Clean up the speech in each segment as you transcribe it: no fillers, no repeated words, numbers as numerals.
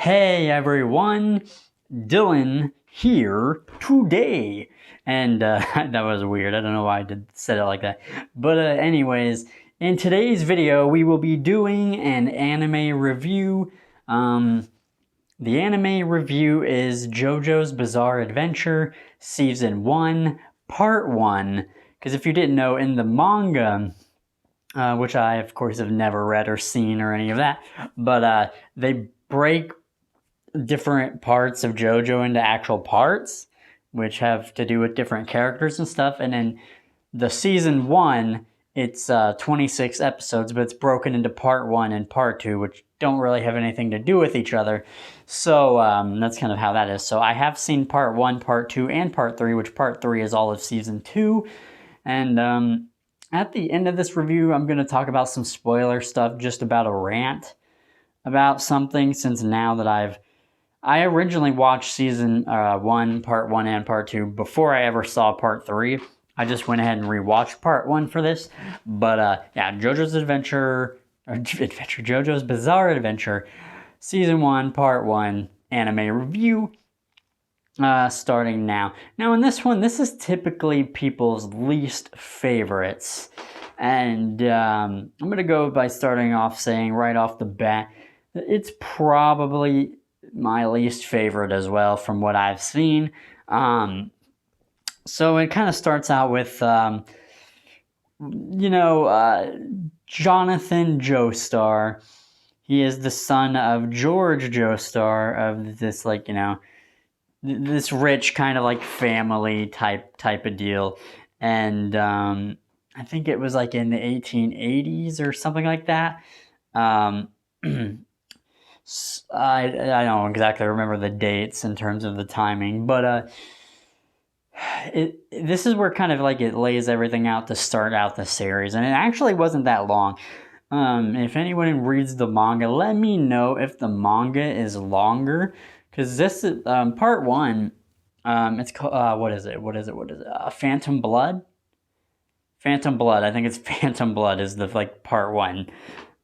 Hey everyone, Dylan here today. And that was weird. I don't know why I said it like that. But anyways, in today's video, we will be doing an anime review. The anime review is JoJo's Bizarre Adventure, Season 1, Part 1. Because if you didn't know, in the manga, which I, of course, have never read or seen or any of that, but they break different parts of JoJo into actual parts, which have to do with different characters and stuff. And then the season 1, it's 26 episodes, but it's broken into part 1 and part 2, which don't really have anything to do with each other. So that's kind of how that is. So I have seen part 1, part 2, and part 3, which part 3 is all of season 2. And at the end of this review, I'm going to talk about some spoiler stuff, just about a rant about something, since now that I originally watched season 1, part 1, and part 2 before I ever saw part 3. I just went ahead and rewatched part 1 for this. But yeah, JoJo's Bizarre Adventure, season 1, part 1, anime review, starting now. Now in this one, this is typically people's least favorites. And I'm going to go by starting off saying right off the bat, it's probably my least favorite as well from what I've seen. So it kind of starts out with, Jonathan Joestar. He is the son of George Joestar of this, this rich kind of like family type of deal. And I think it was like in the 1880s or something like that. I don't exactly remember the dates in terms of the timing, but this is where kind of like it lays everything out to start out the series, and it actually wasn't that long. If anyone reads the manga, let me know if the manga is longer, because this is part 1. It's called what is it? Phantom Blood. Phantom Blood. I think it's Phantom Blood is the part 1.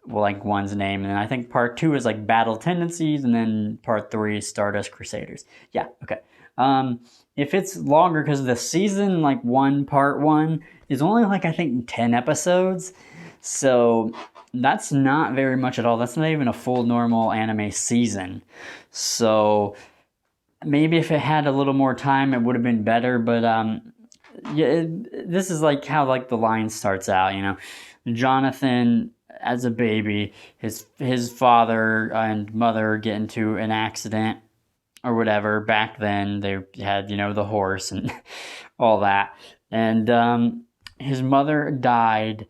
One's name, and then I think part 2 is like Battle Tendencies, and then part 3 is Stardust Crusaders. Yeah, okay. If it's longer, because the season 1, part 1 is only I think 10 episodes, so that's not very much at all. That's not even a full normal anime season. So maybe if it had a little more time, it would have been better. But yeah, this is how the line starts out. Jonathan, as a baby, his father and mother get into an accident or whatever. Back then they had the horse and all that, and his mother died,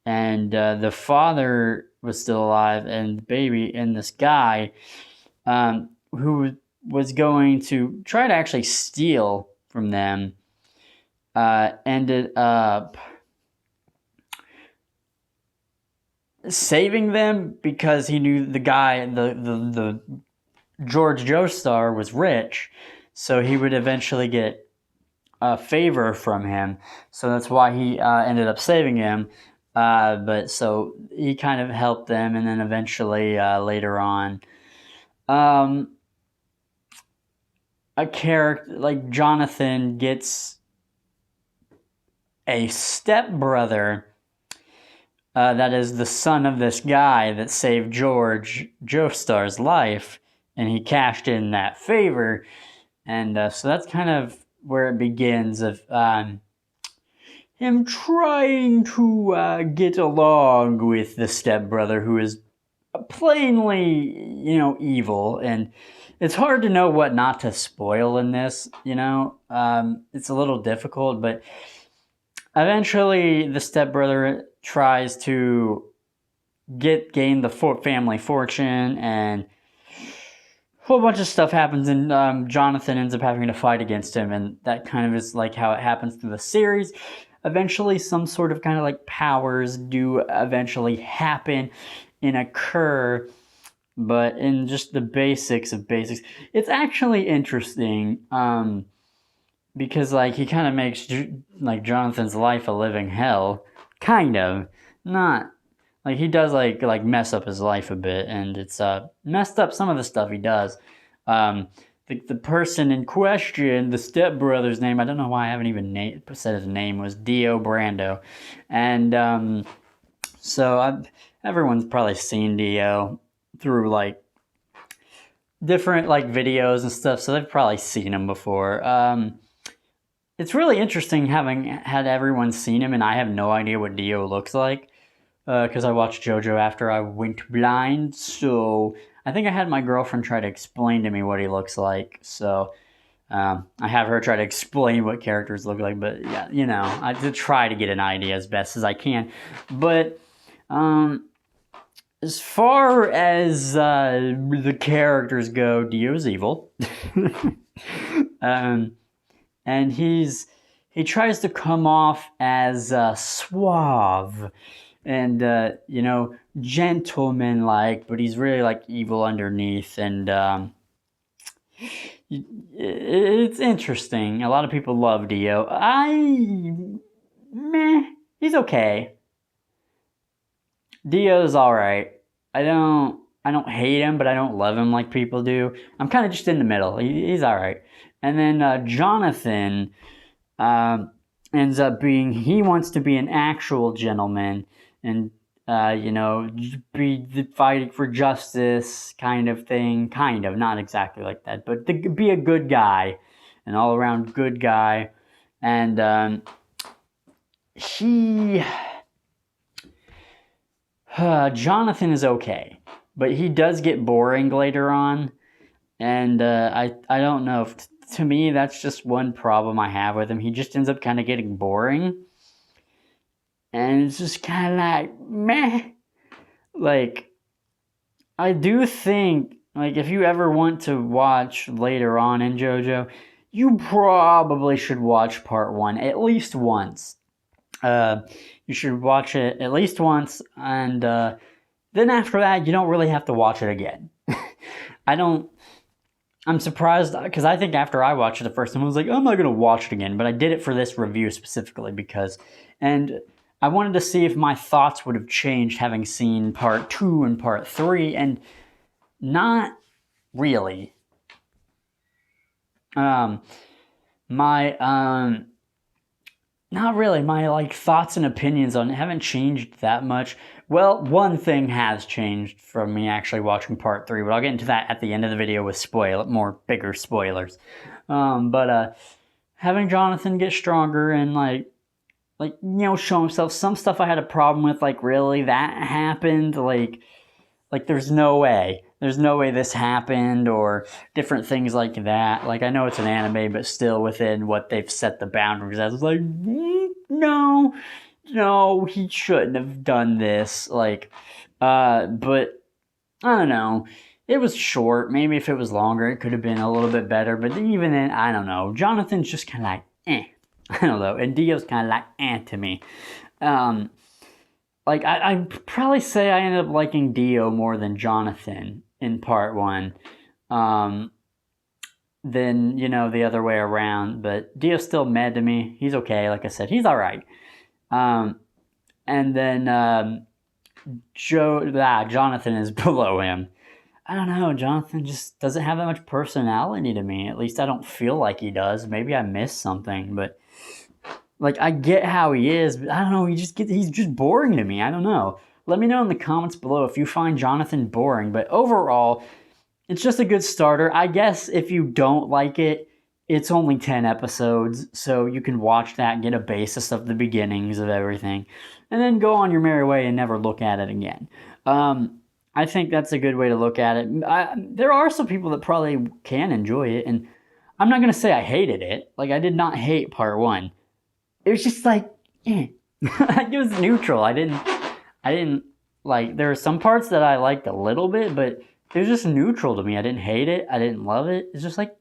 and the father was still alive, and the baby, and this guy who was going to try to actually steal from them ended up saving them, because he knew the guy, the George Joestar, was rich, so he would eventually get a favor from him. So that's why he ended up saving him. But so he kind of helped them, and then eventually later on, a character like Jonathan gets a stepbrother that is the son of this guy that saved George Joestar's life, and he cashed in that favor. And so that's kind of where it begins, of him trying to get along with the stepbrother, who is plainly, evil. And it's hard to know what not to spoil in this, it's a little difficult, but eventually the stepbrother tries to gain the family fortune, and a whole bunch of stuff happens, and Jonathan ends up having to fight against him, and that kind of is how it happens through the series. Eventually some sort of powers do eventually happen and occur, but in just the basics of basics, it's actually interesting, because he kind of makes Jonathan's life a living hell. Kind of. Not Like he does like mess up his life a bit, and it's messed up some of the stuff he does. Um, the person in question, the stepbrother's name, I don't know why I haven't even said his name, was Dio Brando, and everyone's probably seen Dio through like different like videos and stuff, so they've probably seen him before. It's really interesting having had everyone seen him, and I have no idea what Dio looks like because I watched JoJo after I went blind. So I think I had my girlfriend try to explain to me what he looks like. So I have her try to explain what characters look like, but yeah, you know, I did try to get an idea as best as I can. But as far as the characters go, Dio's evil. And he tries to come off as suave and you know, gentleman-like, but he's really like evil underneath, and it's interesting. A lot of people love Dio. He's okay. Dio's all right. I don't hate him, but I don't love him like people do. I'm kind of just in the middle. He's all right. And then Jonathan ends up being, he wants to be an actual gentleman and, you know, be fighting for justice kind of thing. Kind of, not exactly like that, but to be a good guy, an all-around good guy. And Jonathan is okay, but he does get boring later on. And I don't know if, to me, that's just one problem I have with him. He just ends up kind of getting boring. And it's just kind of like, meh. Like, I do think, like, if you ever want to watch later on in JoJo, you probably should watch part 1 at least once. You should watch it at least once, and then after that, you don't really have to watch it again. I'm surprised, because I think after I watched it the first time, I was like, I'm not going to watch it again, but I did it for this review specifically and I wanted to see if my thoughts would have changed having seen part 2 and part 3, and not really. Not really. My like thoughts and opinions on it haven't changed that much. Well, one thing has changed from me actually watching part 3, but I'll get into that at the end of the video with more bigger spoilers. But having Jonathan get stronger and like you know, show himself, some stuff I had a problem with, like, really, that happened? Like there's no way this happened, or different things like that. Like, I know it's an anime, but still within what they've set the boundaries. I was like, no, he shouldn't have done this. Like, but I don't know. It was short. Maybe if it was longer, it could have been a little bit better. But even then, I don't know. Jonathan's just kind of like, I don't know. And Dio's kind of like, to me. Like, I'd probably say I ended up liking Dio more than Jonathan in part 1. Than, you know, the other way around. But Dio's still mad to me. He's okay. Like I said, he's all right. And then Jonathan is below him. I don't know. Jonathan just doesn't have that much personality to me. At least I don't feel like he does. Maybe I missed something, but like, I get how he is, but I don't know. He's just boring to me. I don't know. Let me know in the comments below if you find Jonathan boring. But overall, it's just a good starter. I guess if you don't like it, it's only 10 episodes, so you can watch that and get a basis of the beginnings of everything, and then go on your merry way and never look at it again. I think that's a good way to look at it. There are some people that probably can enjoy it, and I'm not going to say I hated it. Like, I did not hate part 1. It was just like, It was neutral. I didn't like, there were some parts that I liked a little bit, but it was just neutral to me. I didn't hate it. I didn't love it. It's just like,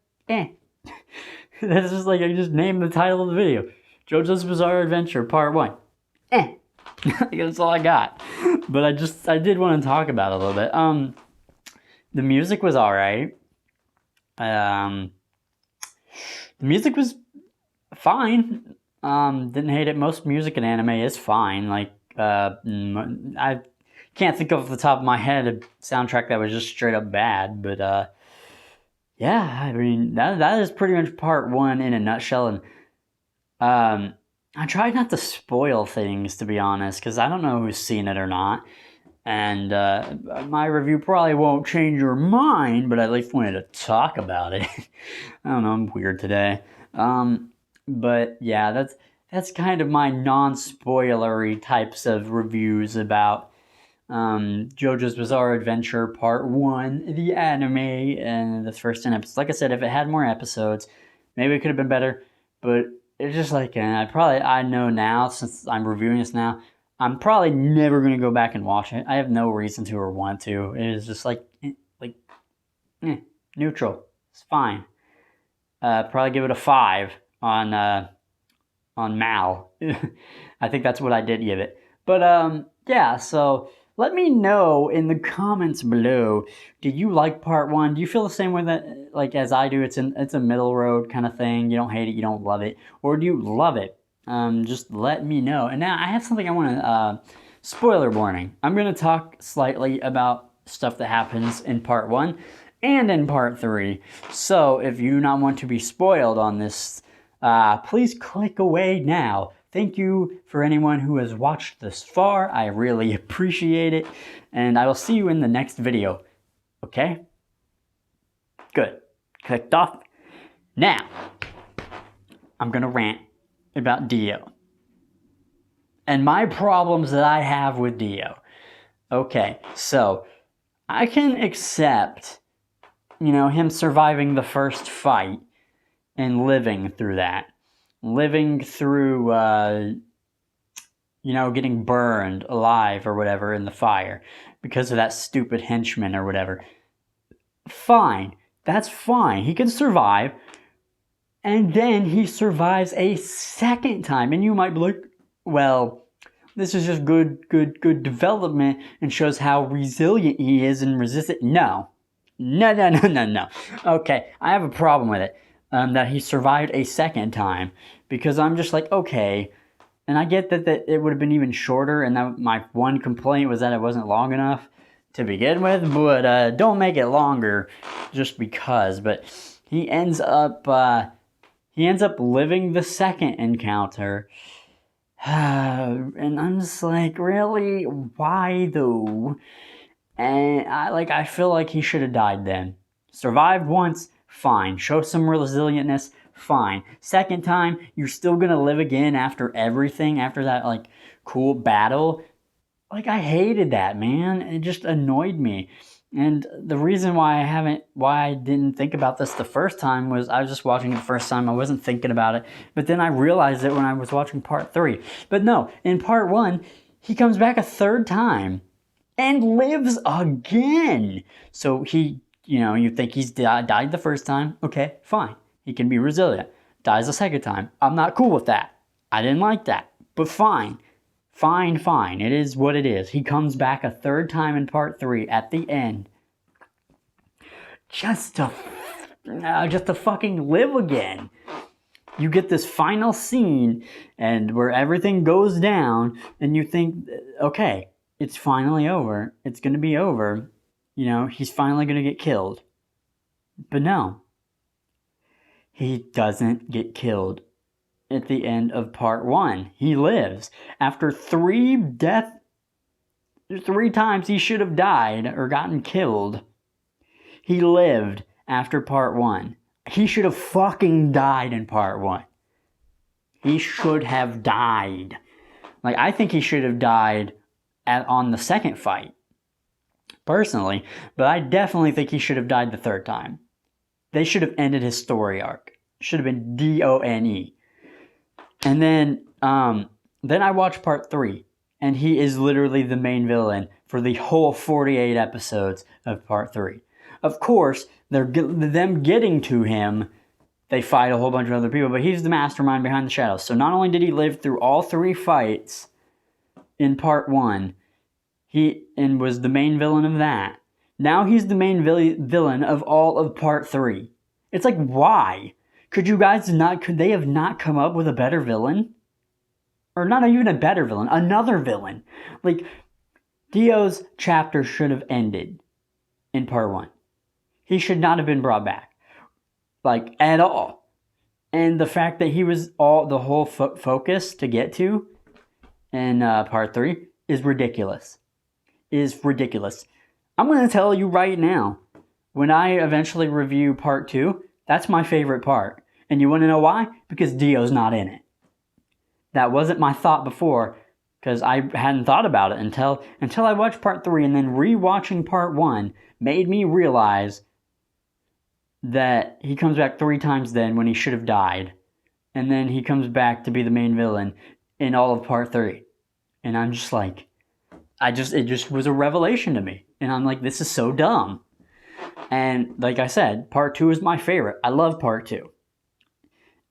That's just like, I just named the title of the video. JoJo's Bizarre Adventure Part 1. That's all I got. But I did want to talk about it a little bit. The music was alright. The music was fine. Didn't hate it. Most music in anime is fine. Like, can't think off the top of my head a soundtrack that was just straight up bad, but yeah, I mean that is pretty much part one in a nutshell. And I tried not to spoil things, to be honest, because I don't know who's seen it or not. And my review probably won't change your mind, but I at least wanted to talk about it. I don't know, I'm weird today. But yeah, that's kind of my non-spoilery types of reviews about JoJo's Bizarre Adventure Part 1, the anime, and the first 10 episodes. Like I said, if it had more episodes, maybe it could have been better, but it's just like, I know now, since I'm reviewing this now, I'm probably never going to go back and watch it. I have no reason to or want to. It is just neutral. It's fine. Probably give it a 5 on Mal. I think that's what I did give it. But yeah, so let me know in the comments below. Did you like part 1? Do you feel the same way that as I do? It's a middle road kind of thing. You don't hate it, you don't love it, or do you love it? Just let me know. And now I have something I want to spoiler warning. I'm going to talk slightly about stuff that happens in part 1 and in part 3. So if you do not want to be spoiled on this, please click away now. Thank you for anyone who has watched this far. I really appreciate it. And I will see you in the next video. Okay? Good. Clicked off. Now, I'm going to rant about Dio. And my problems that I have with Dio. Okay, so I can accept, him surviving the first fight and living through that. Living through, getting burned alive or whatever in the fire because of that stupid henchman or whatever. Fine. That's fine. He can survive. And then he survives a second time. And you might be like, well, this is just good development and shows how resilient he is and resistant. No. Okay, I have a problem with it. That he survived a second time. Because I'm just like, okay. And I get that it would have been even shorter. And that my one complaint was that it wasn't long enough to begin with. But don't make it longer just because. But he ends up living the second encounter. And I'm just like, really? Why though? And I feel like he should have died then. Survived once, fine. Show some resilientness, fine. Second time, you're still gonna live again after everything, after that cool battle. I hated that, man. It just annoyed me. And the reason why I didn't think about this the first time was I was just watching it the first time. I wasn't thinking about it. But then I realized it when I was watching part 3. But no, in part 1, he comes back a third time and lives again. So he, you think he's died the first time. Okay, fine. He can be resilient. Dies the second time. I'm not cool with that. I didn't like that. But fine. Fine. It is what it is. He comes back a third time in part 3 at the end. Just to fucking live again. You get this final scene and where everything goes down and you think, okay, it's finally over. It's going to be over. He's finally going to get killed. But no. He doesn't get killed. At the end of part 1, he lives. After 3 times he should have died or gotten killed, he lived after part 1. He should have fucking died in part 1. He should have died. I think he should have died on the second fight, personally, but I definitely think he should have died the third time. They should have ended his story arc. Should have been DONE. And then I watched part 3, and he is literally the main villain for the whole 48 episodes of part 3. Of course, them getting to him, they fight a whole bunch of other people, but he's the mastermind behind the shadows. So not only did he live through all 3 fights in part 1, and was the main villain of that. Now he's the main villain of all of part 3. It's like, why? Could they have not come up with a better villain? Or not even a better villain, another villain. Dio's chapter should have ended in part 1. He should not have been brought back, like, at all. And the fact that he was the whole focus to get to in part 3 is ridiculous. I'm going to tell you right now, when I eventually review part 2, that's my favorite part. And you want to know why? Because Dio's not in it. That wasn't my thought before, because I hadn't thought about it until I watched part 3, and then rewatching part 1 made me realize that he comes back 3 times then when he should have died. And then he comes back to be the main villain in all of part 3. And I'm just like, it just was a revelation to me. And I'm like, this is so dumb. And like I said, part 2 is my favorite. I love part 2.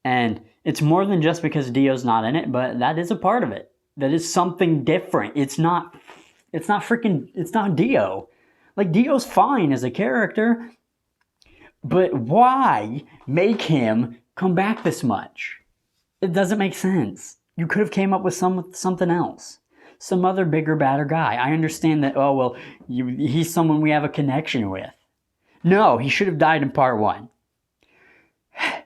And it's more than just because Dio's not in it, but that is a part of it. That is something different. It's not Dio. Like, Dio's fine as a character, but why make him come back this much? It doesn't make sense. You could have came up with something else. Some other bigger, badder guy. I understand that, oh, well, he's someone we have a connection with. No, he should have died in part 1.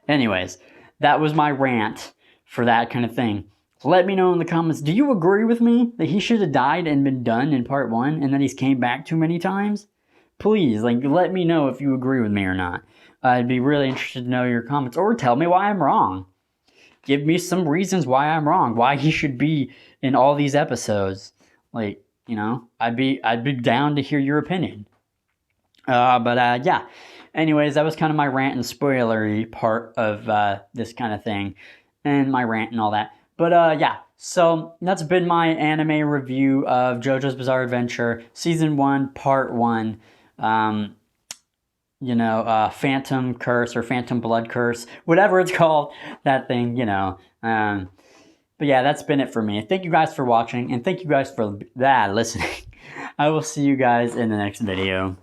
Anyways, that was my rant for that kind of thing. Let me know in the comments, do you agree with me that he should have died and been done in part 1 and that he's came back too many times? Please, let me know if you agree with me or not. I'd be really interested to know your comments, or tell me why I'm wrong. Give me some reasons why I'm wrong, why he should be in all these episodes. I'd be down to hear your opinion. Yeah. Anyways, that was kind of my rant and spoilery part of this kind of thing, and my rant and all that. But yeah, so that's been my anime review of JoJo's Bizarre Adventure, Season 1, Part 1. Phantom Curse or Phantom Blood Curse, whatever it's called, that thing, But yeah, that's been it for me. Thank you guys for watching, and thank you guys for listening. I will see you guys in the next video.